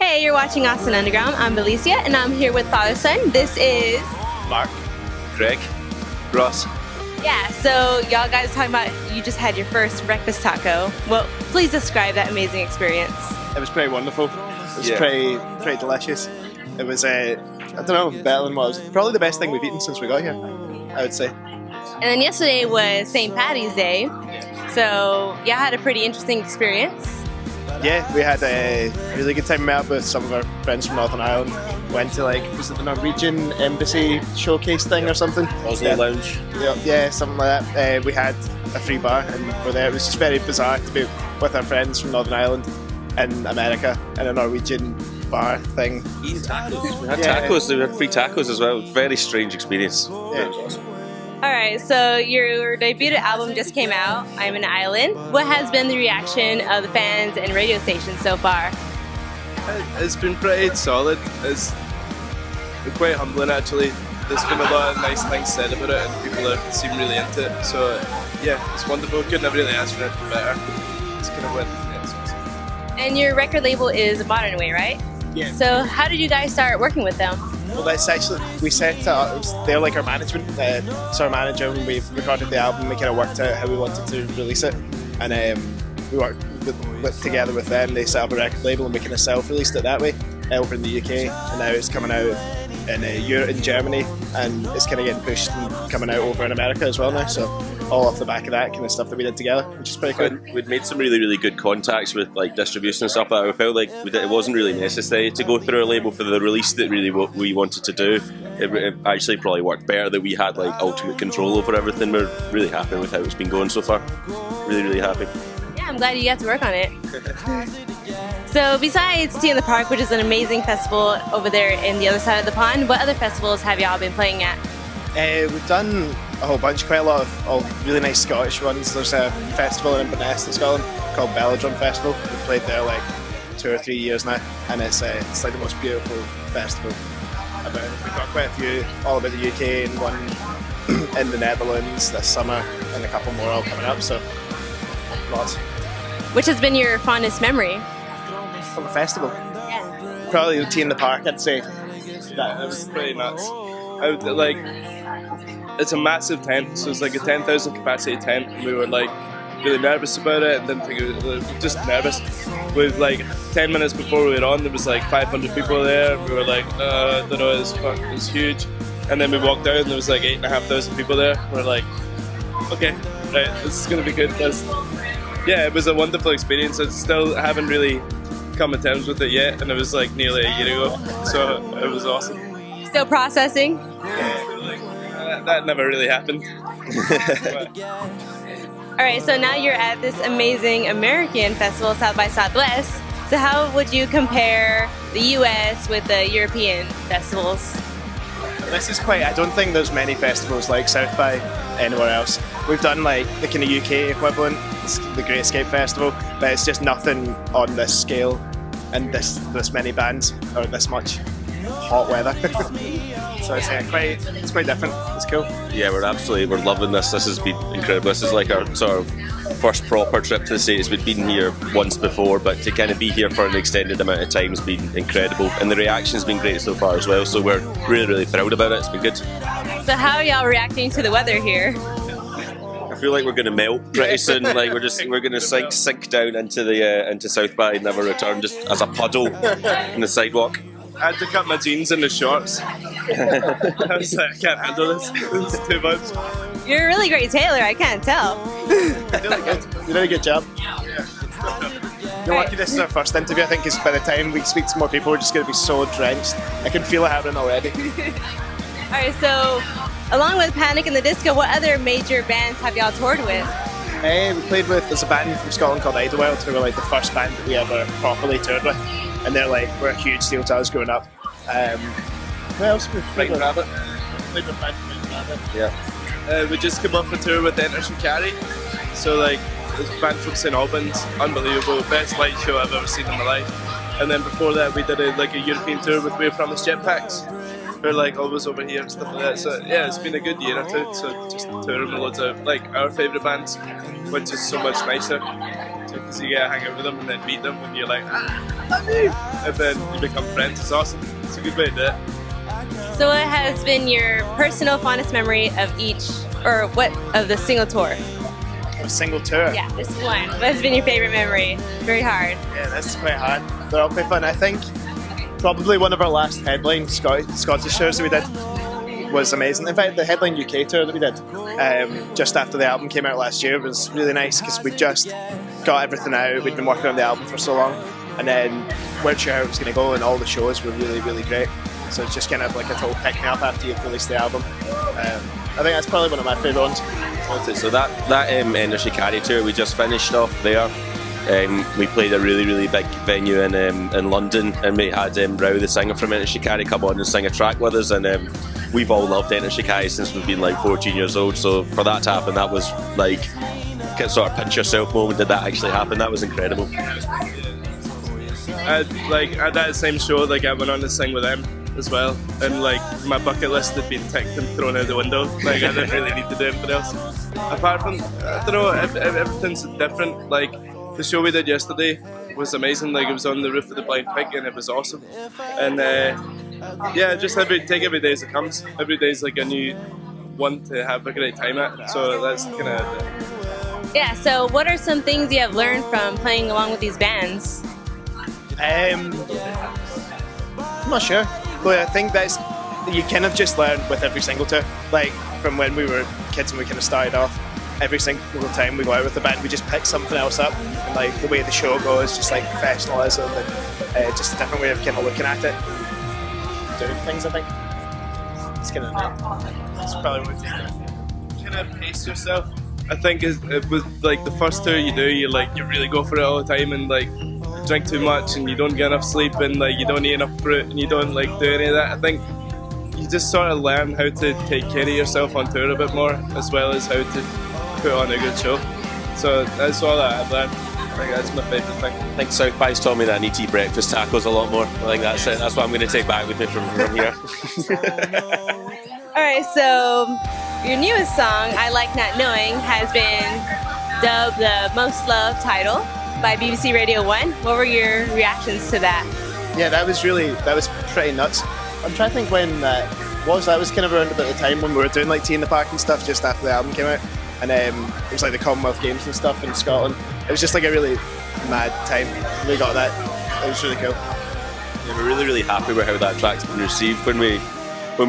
Hey, you're watching Austin Underground. I'm Belicia, and I'm here with Fatherson. This is Mark, Greg, Ross. Yeah. So y'all guys talking about you just had your first breakfast taco. Well, please describe that amazing experience. It was pretty wonderful. It was pretty delicious. It was I don't know, better than what it was. Probably the best thing we've eaten since we got here, I would say. And then yesterday was St. Paddy's Day. So yeah, I had a pretty interesting experience. Yeah, we had a really good time. Met up with some of our friends from Northern Ireland. Went to was it the Norwegian Embassy showcase thing or something? Oslo Lounge. Yeah, something like that. We had a free bar and we're there. It was just very bizarre to be with our friends from Northern Ireland in America in a Norwegian bar thing. Eating tacos. We had tacos. We had free tacos as well. Very strange experience. Yeah. It was awesome. Alright, so your debut album just came out, I'm an Island. What has been the reaction of the fans and radio stations so far? It's been pretty solid. It's been quite humbling actually. There's been a lot of nice things said about it and people seem really into it. So yeah, it's wonderful. Couldn't have really asked for it better. It's kind of what And your record label is Modern Way, right? Yeah. So how did you guys start working with them? Well, that's actually, we set it up, they're like our management, so our manager, when we recorded the album, we kind of worked out how we wanted to release it, and we worked together with them. They set up a record label and we kind of self-released it that way over in the UK, and now it's coming out in Germany, and it's kind of getting pushed and coming out over in America as well now, so all off the back of that kind of stuff that we did together, which is pretty cool. We'd made some really, really good contacts with distribution and stuff, but I felt like it wasn't really necessary to go through a label for the release that really what we wanted to do. It actually probably worked better that we had ultimate control over everything. We're really happy with how it's been going so far. Really, really happy. Yeah, I'm glad you got to work on it. So besides Tea in the Park, which is an amazing festival over there in the other side of the pond, what other festivals have y'all been playing at? We've done a whole bunch, quite a lot of really nice Scottish ones. There's a festival in Inverness in Scotland called Belladrum Festival. We've played there 2 or 3 years now, and it's the most beautiful festival about. We've got quite a few all about the UK and one in the Netherlands this summer, and a couple more all coming up, so lots. Which has been your fondest memory? Of the festival? Yeah. Probably the Tea in the Park, I'd say. that was pretty nuts. I would, it's a massive tent, so it's a 10,000 capacity tent, and we were really nervous about it and didn't think it was just nervous. With 10 minutes before we were on, there was 500 people there. We were I don't know, it's huge. And then we walked out and there was 8,500 people there. We're okay, right, this is gonna be good. Yeah, it was a wonderful experience. I still haven't really come to terms with it yet, and it was nearly a year ago, so it was awesome. Still processing? That never really happened. Alright, so now you're at this amazing American festival, South by Southwest. So how would you compare the US with the European festivals? This is I don't think there's many festivals like South by anywhere else. We've done the kind of UK equivalent, the Great Escape Festival, but it's just nothing on this scale and this many bands or this much hot weather. So it's quite different. It's cool. Yeah, we're loving this. This has been incredible. This is our sort of first proper trip to the States. We'd been here once before, but to kind of be here for an extended amount of time has been incredible, and the reaction's been great so far as well, so we're really, really thrilled about it. It's been good. So how are y'all reacting to the weather here? I feel like we're going to melt pretty soon. We're going to sink down into South by and never return, just as a puddle in the sidewalk. I had to cut my jeans into shorts. I was I can't handle this. It's too much. You're a really great tailor, I can't tell. Really good. You did a good job. You're lucky this is our first interview, I think, because by the time we speak to more people, we're just going to be so drenched. I can feel it happening already. Alright, so along with Panic and the Disco, what other major bands have y'all toured with? We played with, there's a band from Scotland called Idlewild, who were the first band that we ever properly toured with. And they're we're huge Steel Towers growing up. Who else? We played with Rabbit. Played with Rabbit. Yeah. We just came off a tour with Shikari. So this band from St Albans, unbelievable, best light show I've ever seen in my life. And then before that we did a European tour with We're From Us Jetpacks. We're always over here and stuff like that. So yeah, it's been a good year or two. So just touring with loads of our favourite bands, which is so much nicer. So you get to hang out with them and then meet them and you're like, love you! And then you become friends. It's awesome. It's a good way to do it. So what has been your personal fondest memory of each, or what, of the single tour? A single tour. Yeah, just one. What has been your favorite memory? Very hard. Yeah, this is quite hard. They're all quite fun. I think probably one of our last headline Scottish tours that we did was amazing. In fact, the headline UK tour that we did just after the album came out last year was really nice because we just got everything out. We'd been working on the album for so long, and then weren't sure how it was going to go, and all the shows were really, really great. So it's just kind of like a total pick me up after you've released the album. I think that's probably one of my favourite ones. So that Enter Shikari tour we just finished off there. We played a really, really big venue in London, and we had Rao, the singer from Enter Shikari, come on and sing a track with us, and we've all loved Enter Shikari since we've been like 14 years old, so for that to happen, that was like sort of pinch yourself moment. Did that actually happen? That was incredible. Like at that same show, like I went on to sing with them as well, and like my bucket list had been ticked and thrown out the window. Like I didn't really need to do anything else. Apart from, I don't know, everything's different. Like the show we did yesterday was amazing. Like it was on the roof of the Blind Pig and it was awesome. And yeah, just take every day as it comes. Every day is like a new one to have a great time at. So that's kind of. Yeah. So what are some things you have learned from playing along with these bands? I'm not sure. But I think that's you kind of just learn with every single tour. Like from when we were kids and we kind of started off, every single time we go out with the band, we just pick something else up, and like the way the show goes, just like professionalism and just a different way of kind of looking at it, doing things. I think it's kind of it's probably what it's Kind of pace yourself. I think it was like the first tour you do, you really go for it all the time and like drink too much and you don't get enough sleep and like you don't eat enough fruit and you don't like do any of that. I think you just sort of learn how to take care of yourself on tour a bit more, as well as how to put on a good show. So that's all that I've learned. I think that's my favourite thing. I think South By's taught me that I need to eat breakfast tacos a lot more. I think that's it. That's what I'm going to take back with me from here. Alright, so your newest song, I Like Not Knowing, has been dubbed the Most Loved title by BBC Radio 1. What were your reactions to that? Yeah, that was pretty nuts. I'm trying to think when that was. That was kind of around about the time when we were doing like Tea in the Park and stuff, just after the album came out. And it was like the Commonwealth Games and stuff in Scotland. It was just like a really mad time. We got that. It was really cool. Yeah, we're really, really happy with how that track's been received. When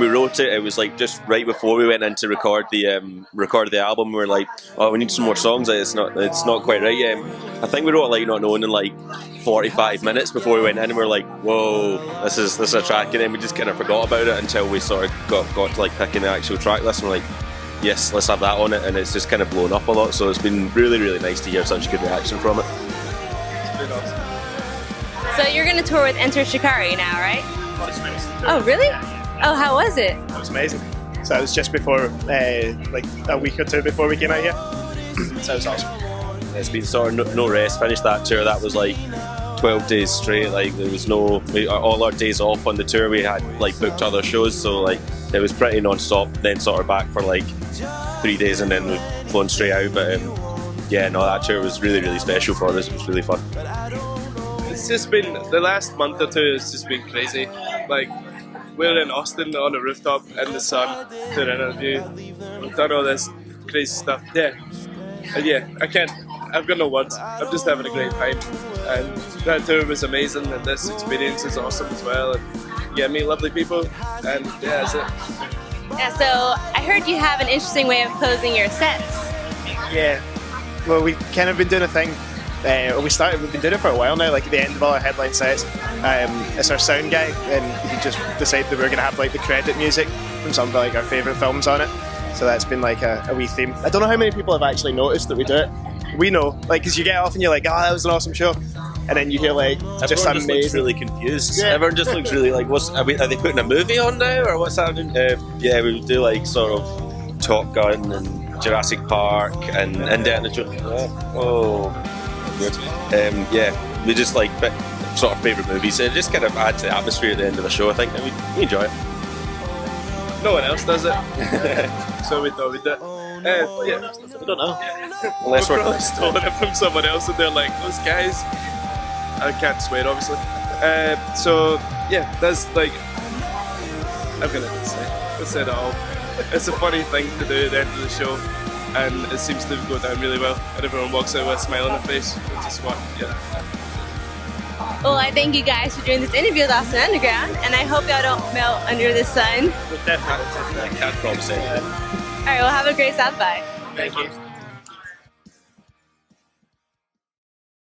we wrote it, it was like just right before we went in to record the album. We were like, oh, we need some more songs. It's not quite right yet. I think we wrote Like Not Knowing in like 45 minutes before we went in, and we were like, whoa, this is a track. And then we just kind of forgot about it until we sort of got to like picking the actual track list, and we're like, yes, let's have that on it. And it's just kind of blown up a lot. So it's been really, really nice to hear such good reaction from it. It's been awesome. So you're going to tour with Enter Shikari now, right? Oh, really? Oh, how was it? It was amazing. So it was just before, like a week or two before we came out here. So it was awesome. It's been sort of no rest. Finished that tour. That was like 12 days straight. Like there was all our days off on the tour. We had like booked other shows, so like it was pretty non-stop. Then sort of back for like 3 days, and then we've flown straight out. But yeah, no, that tour was really, really special for us. It was really fun. It's just been the last month or two. It's just been crazy. Like. We're in Austin on a rooftop in the sun doing an interview. We've done all this crazy stuff. Yeah. And yeah, I've got no words. I'm just having a great time. And that tour was amazing, and this experience is awesome as well. And yeah, meet lovely people. And yeah, that's it. Yeah, so I heard you have an interesting way of closing your sets. Yeah. Well, we kind of been doing a thing. We've been doing it for a while now, like at the end of all our headline sets. It's our sound guy, and he just decided that we were going to have like the credit music from some of like our favourite films on it. So that's been like a wee theme. I don't know how many people have actually noticed that we do it. We know, like, because you get off and you're like, oh, that was an awesome show. And then you hear like just Everyone amazing. looks really confused. Yeah. Everyone just looks really like, are they putting a movie on now, or what's happening? Yeah, we do like sort of Top Gun and Jurassic Park and Indiana Jones. Oh, weird. Yeah, we just like sort of favourite movies. It just kind of adds to the atmosphere at the end of the show, I think, and we enjoy it. No one else does it. So we thought we'd do it. Yeah. We don't know. Unless We're we're probably stolen it from someone else, and they're like, those guys. I can't swear, obviously. So yeah, that's like, I'm gonna say it all. It's a funny thing to do at the end of the show, and it seems to go down really well, and everyone walks out with a smile on their face, which is what, yeah. Well, I thank you guys for doing this interview with Austin Underground, and I hope y'all don't melt under the sun. I can't promise anything. All right, well, have a great South by. Thank you.